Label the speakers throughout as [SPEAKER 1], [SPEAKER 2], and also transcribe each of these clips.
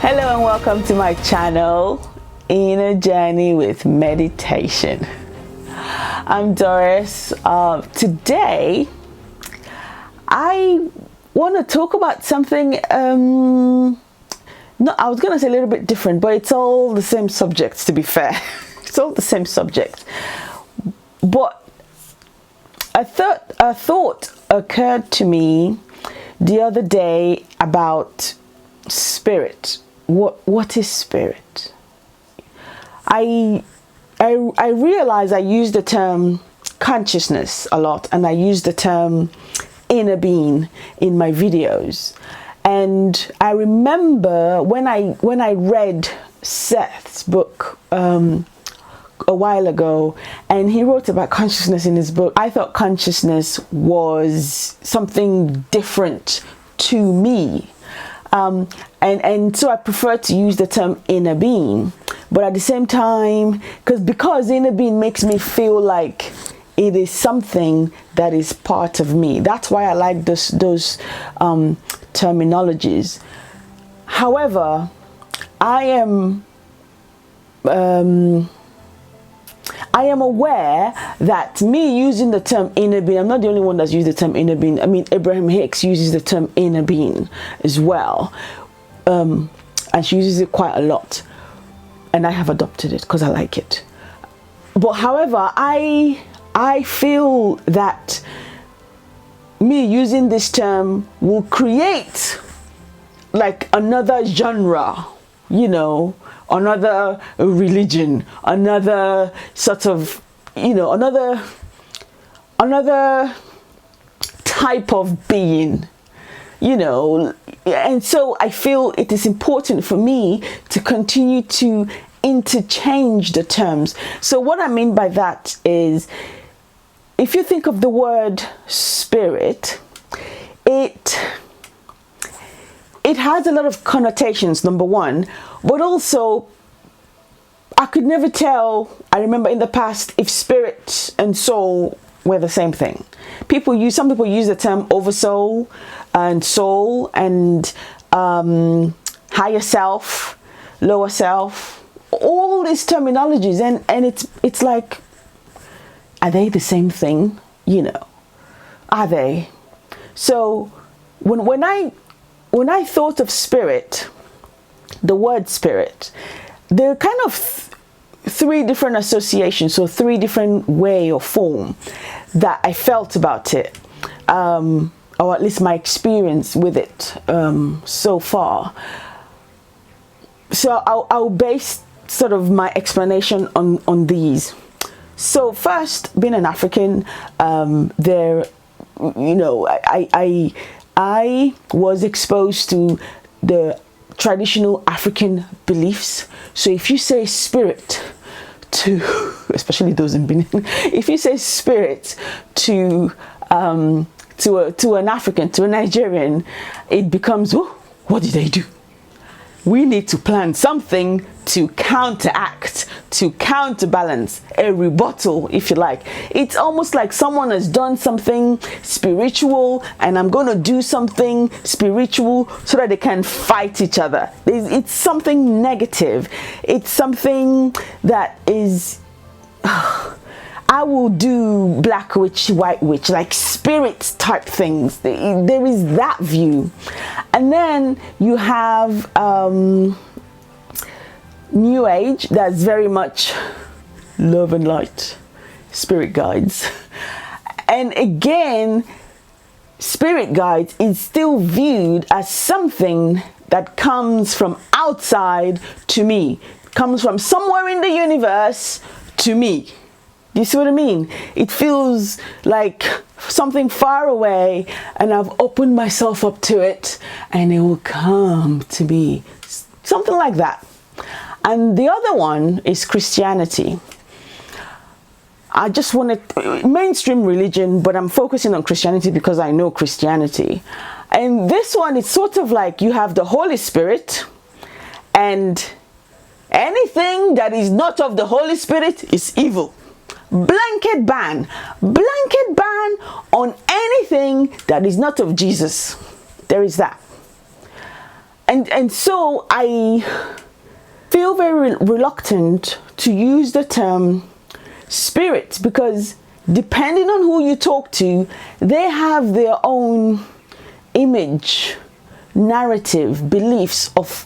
[SPEAKER 1] Hello and welcome to my channel, Innerjourney with Meditation. I'm Doris. Today, I want to talk about something, I was going to say a little bit different, but it's all the same subject, to be fair. It's all the same subject. But a thought occurred to me the other day about spirit. What is spirit? I realize I use the term consciousness a lot, and I use the term inner being in my videos. And I remember when I read Seth's book a while ago, and he wrote about consciousness in his book. I thought consciousness was something different to me. And so I prefer to use the term inner being, but at the same time, because inner being makes me feel like it is something that is part of me. That's why I like those terminologies. However, I am aware that me using the term inner being, I'm not the only one that's used the term inner being. I mean, Abraham Hicks uses the term inner being as well. And she uses it quite a lot. And I have adopted it because I like it. But however, I feel that me using this term will create like another genre, you know, another religion, another sort of, you know, another type of being, you know. And so I feel it is important for me to continue to interchange the terms. So what I mean by that is, if you think of the word spirit, it has a lot of connotations, number one, but also I could never tell, I remember in the past, if spirit and soul were the same thing. Some people use the term oversoul and soul and higher self, lower self, all these terminologies, and it's like, are they the same thing? You know, are they? So when I thought of spirit, the word spirit, there are kind of three different associations, so three different way or form that I felt about it, or at least my experience with it so far. So I'll base sort of my explanation on these. So first, being an African, you know, I was exposed to the traditional African beliefs. So if you say spirit to, especially those in Benin, if you say spirit to an African, to a Nigerian, it becomes, oh, what did they do? We need to plan something to counteract, to counterbalance, a rebuttal, if you like. It's almost like someone has done something spiritual and I'm going to do something spiritual so that they can fight each other. It's something negative. It's something that is, I will do black witch, white witch, like spirit type things. There is that view. And then you have New Age, that's very much love and light, spirit guides. And again, spirit guides is still viewed as something that comes from outside to me, comes from somewhere in the universe to me. You see what I mean? It feels like something far away, and I've opened myself up to it, and it will come to me. Something like that. And the other one is Christianity. I just wanted mainstream religion, but I'm focusing on Christianity because I know Christianity. And this one is sort of like you have the Holy Spirit, and anything that is not of the Holy Spirit is evil. Blanket ban on anything that is not of Jesus. There is that. And so I feel very reluctant to use the term spirit, because depending on who you talk to, they have their own image, narrative, beliefs of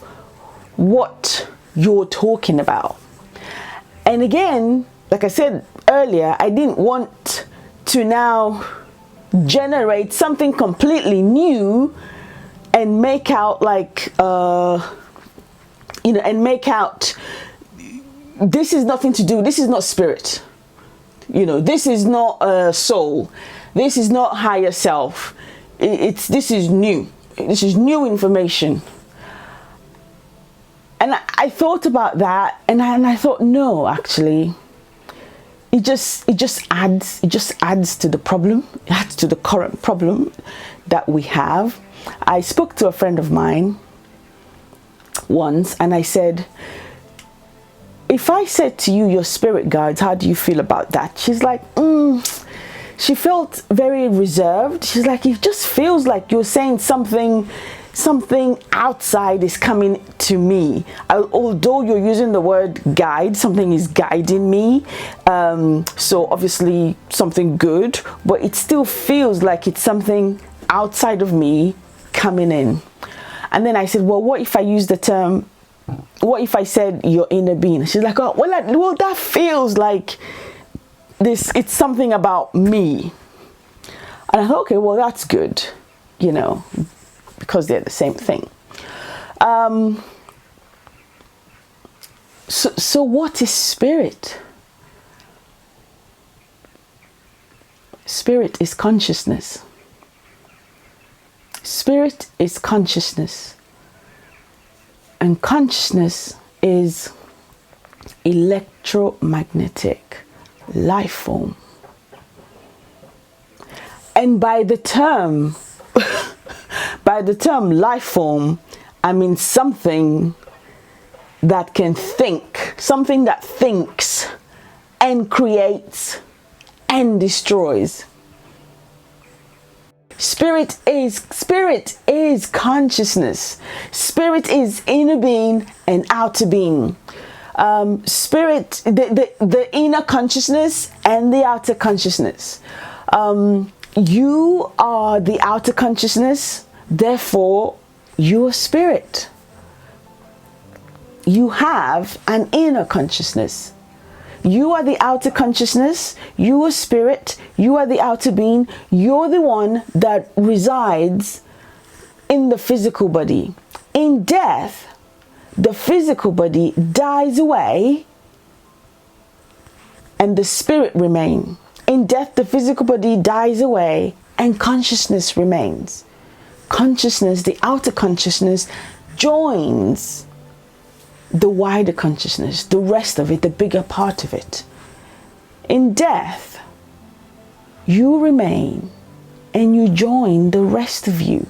[SPEAKER 1] what you're talking about. And again, like I said earlier, I didn't want to now generate something completely new and make out like and make out this is nothing to do, this is not spirit, this is not a soul, this is not higher self, this is new information. And I thought about that, and I thought, no, actually, it just adds to the problem. It adds to the current problem that we have. I spoke to a friend of mine once, and I said, if I said to you, your spirit guides, how do you feel about that? She's like, she felt very reserved. She's like, it just feels like you're saying something outside is coming to me. Although you're using the word guide, something is guiding me. So obviously something good, but it still feels like it's something outside of me coming in. And then I said, well, what if I use the term, what if I said your inner being? She's like, oh, well, that feels like this, it's something about me. And I thought, okay, well, that's good, because they're the same thing. So what is spirit? Spirit is consciousness. Spirit is consciousness. And consciousness is electromagnetic life form. And by the term life form, I mean something that can think, something that thinks and creates and destroys. Spirit is consciousness. Spirit is inner being and outer being. Spirit, the inner consciousness and the outer consciousness. You are the outer consciousness, therefore you are spirit. You have an inner consciousness. You are the outer consciousness, you are spirit, you are the outer being, you're the one that resides in the physical body. In death, the physical body dies away and the spirit remains. In death, the physical body dies away and consciousness remains. Consciousness, the outer consciousness, joins the wider consciousness, the rest of it, the bigger part of it. In death, you remain and you join the rest of you.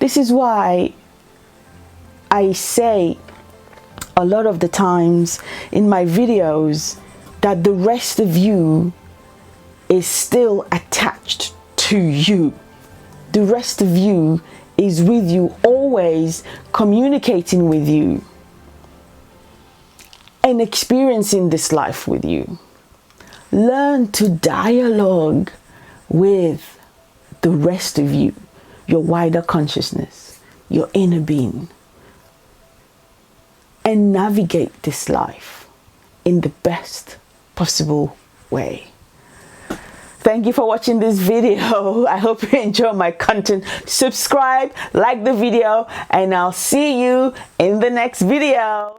[SPEAKER 1] This is why I say a lot of the times in my videos that the rest of you is still attached to you. The rest of you is with you, always communicating with you and experiencing this life with you. Learn to dialogue with the rest of you, your wider consciousness, your inner being, and navigate this life in the best possible way. Thank you for watching this video. I hope you enjoy my content. Subscribe, like the video, and I'll see you in the next video.